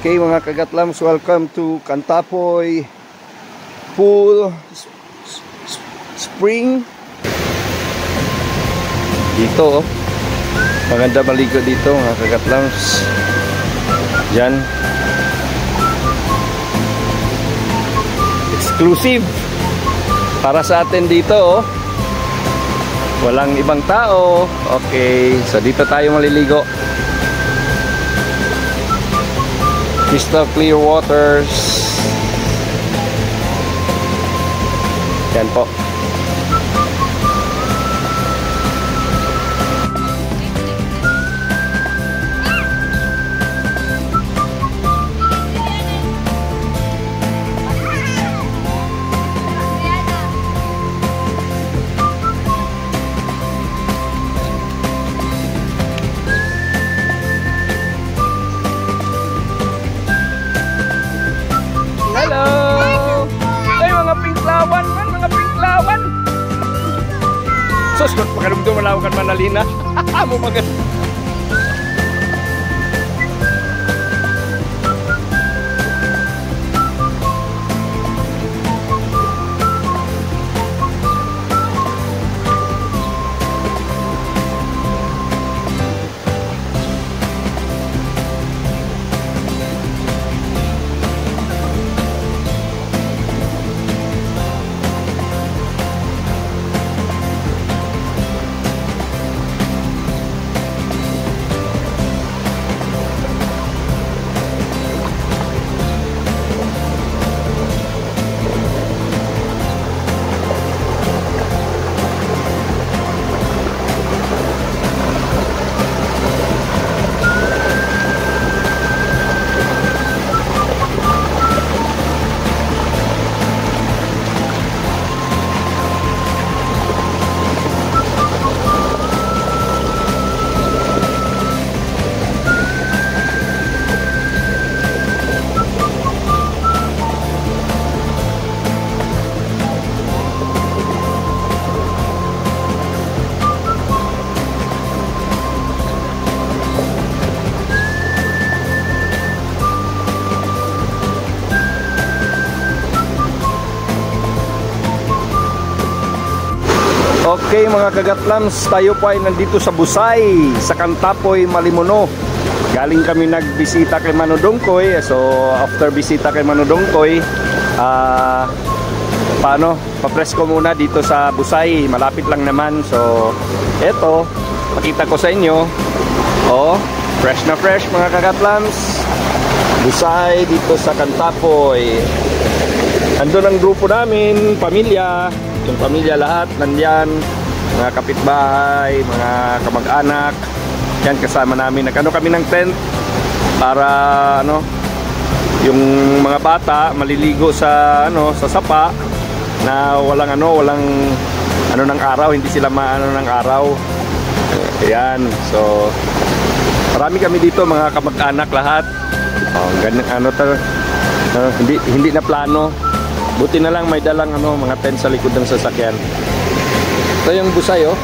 Okay mga kagatlams, welcome to Cantapoy Pool Spring. Dito maganda maligo dito mga kagatlams. Yan, exclusive para sa atin dito. Walang ibang tao. Okay, so dito tayo maliligo. Crystal clear waters. Yan po. Hello! Ay, mga pinklawan man, mga pinklawan! Sus, pagkalumdo malawakan manalina. Mo maganda. Okay mga kagatlams, tayo po ay nandito sa Busay, sa Cantapoy, Malimono. Galing kami nagbisita kay Manudongkoy. So after bisita kay Manudongkoy, papresko muna dito sa Busay, malapit lang naman. So eto, pakita ko sa inyo. Oh, fresh na fresh mga kagatlams. Busay dito sa Cantapoy. Andun ang grupo namin, pamilya. Yung pamilya lahat nandyan, mga kapitbahay, mga kamag-anak. Yan, kasama namin. Nag-ano kami ng tent para yung mga bata maliligo sa sa sapa na walang ng araw, hindi sila maano ng araw. Ayan, so marami kami dito, mga kamag-anak lahat. Oh, ganun hindi na plano. Buti na lang may dalang mga tent sa likod ng sasakyan. Ito yung Busay, oh.